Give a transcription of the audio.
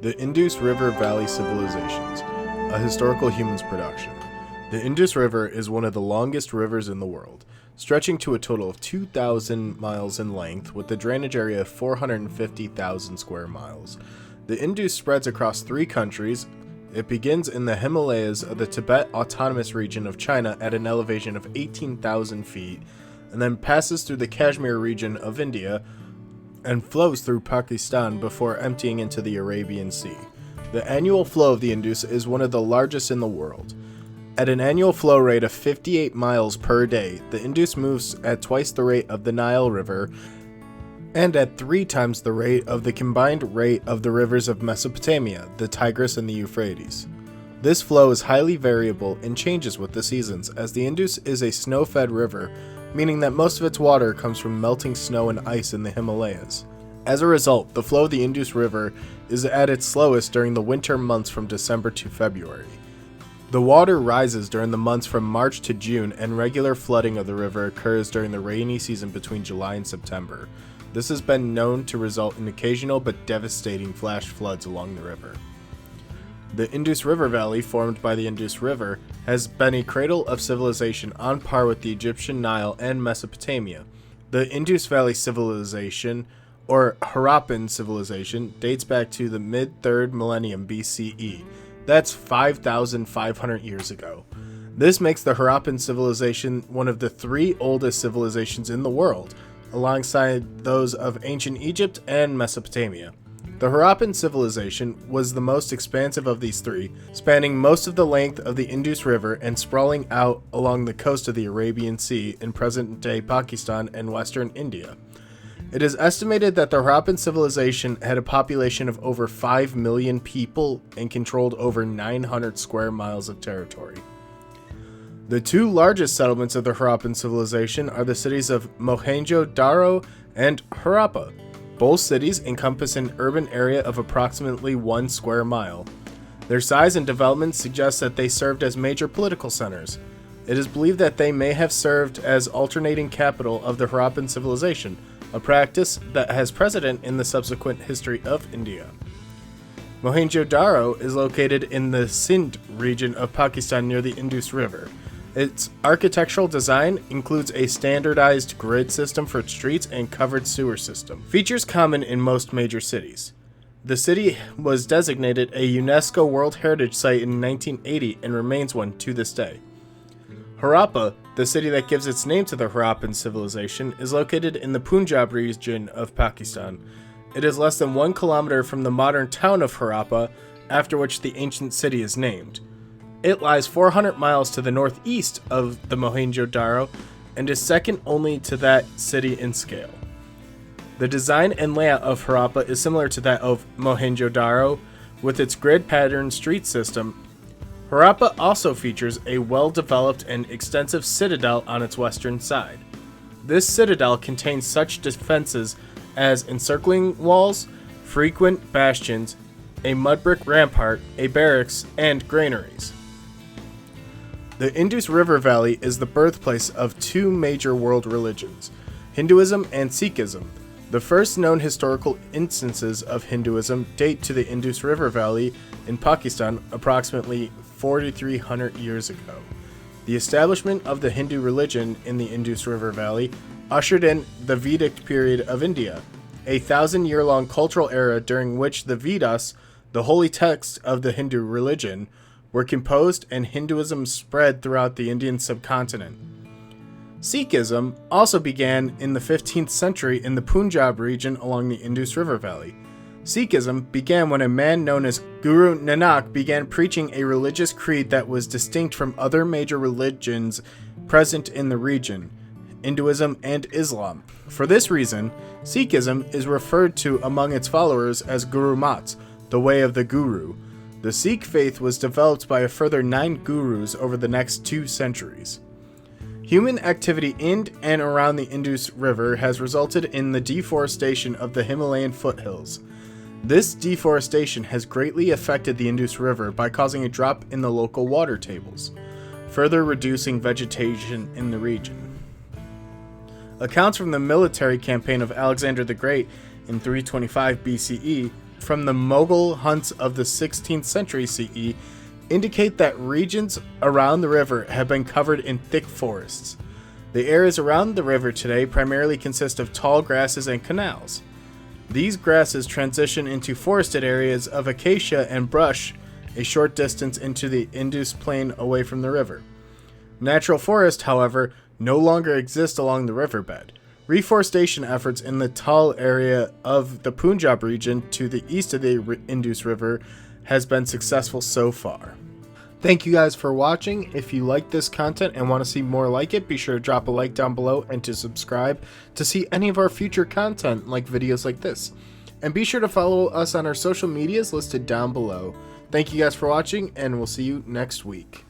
The Indus River Valley Civilizations, a historical humans production. The Indus River is one of the longest rivers in the world, stretching to a total of 2,000 miles in length with a drainage area of 450,000 square miles. The Indus spreads across 3 countries. It begins in the Himalayas of the Tibet Autonomous Region of China at an elevation of 18,000 feet, and then passes through the Kashmir region of India and flows through Pakistan before emptying into the Arabian Sea. The annual flow of the Indus is one of the largest in the world. At an annual flow rate of 58 miles per day, the Indus moves at twice the rate of the Nile River and at 3 times the rate of the combined rate of the rivers of Mesopotamia, the Tigris and the Euphrates. This flow is highly variable and changes with the seasons, as the Indus is a snow-fed river, meaning that most of its water comes from melting snow and ice in the Himalayas. As a result, the flow of the Indus River is at its slowest during the winter months from December to February. The water rises during the months from March to June, and regular flooding of the river occurs during the rainy season between July and September. This has been known to result in occasional but devastating flash floods along the river. The Indus River Valley, formed by the Indus River, has been a cradle of civilization on par with the Egyptian Nile and Mesopotamia. The Indus Valley Civilization, or Harappan civilization, dates back to the mid-3rd millennium BCE. That's 5,500 years ago. This makes the Harappan civilization one of the 3 oldest civilizations in the world, alongside those of ancient Egypt and Mesopotamia. The Harappan civilization was the most expansive of these 3, spanning most of the length of the Indus River and sprawling out along the coast of the Arabian Sea in present-day Pakistan and western India. It is estimated that the Harappan civilization had a population of over 5 million people and controlled over 900 square miles of territory. The 2 largest settlements of the Harappan civilization are the cities of Mohenjo-Daro and Harappa. Both cities encompass an urban area of approximately 1 square mile. Their size and development suggests that they served as major political centers. It is believed that they may have served as alternating capital of the Harappan civilization, a practice that has precedent in the subsequent history of India. Mohenjo-Daro is located in the Sindh region of Pakistan near the Indus River. Its architectural design includes a standardized grid system for streets and covered sewer system, features common in most major cities. The city was designated a UNESCO World Heritage Site in 1980 and remains one to this day. Harappa, the city that gives its name to the Harappan civilization, is located in the Punjab region of Pakistan. It is less than 1 kilometer from the modern town of Harappa, after which the ancient city is named. It lies 400 miles to the northeast of the Mohenjo-Daro and is second only to that city in scale. The design and layout of Harappa is similar to that of Mohenjo-Daro, with its grid-patterned street system. Harappa also features a well-developed and extensive citadel on its western side. This citadel contains such defenses as encircling walls, frequent bastions, a mud brick rampart, a barracks, and granaries. The Indus River Valley is the birthplace of 2 major world religions, Hinduism and Sikhism. The first known historical instances of Hinduism date to the Indus River Valley in Pakistan approximately 4,300 years ago. The establishment of the Hindu religion in the Indus River Valley ushered in the Vedic period of India, a 1,000-year-long cultural era during which the Vedas, the holy texts of the Hindu religion, were composed and Hinduism spread throughout the Indian subcontinent. Sikhism also began in the 15th century in the Punjab region along the Indus River Valley. Sikhism began when a man known as Guru Nanak began preaching a religious creed that was distinct from other major religions present in the region, Hinduism and Islam. For this reason, Sikhism is referred to among its followers as Guru Mats, the way of the Guru. The Sikh faith was developed by a further 9 gurus over the next 2 centuries. Human activity in and around the Indus River has resulted in the deforestation of the Himalayan foothills. This deforestation has greatly affected the Indus River by causing a drop in the local water tables, further reducing vegetation in the region. Accounts from the military campaign of Alexander the Great in 325 BCE from the Mughal hunts of the 16th century CE indicate that regions around the river have been covered in thick forests. The areas around the river today primarily consist of tall grasses and canals. These grasses transition into forested areas of acacia and brush a short distance into the Indus plain away from the river. Natural forest, however, no longer exist along the riverbed. Reforestation efforts in the Tal area of the Punjab region to the east of the Indus River has been successful so far. Thank you guys for watching. If you like this content and want to see more like it, be sure to drop a like down below and to subscribe to see any of our future content like videos like this. And be sure to follow us on our social medias listed down below. Thank you guys for watching, and we'll see you next week.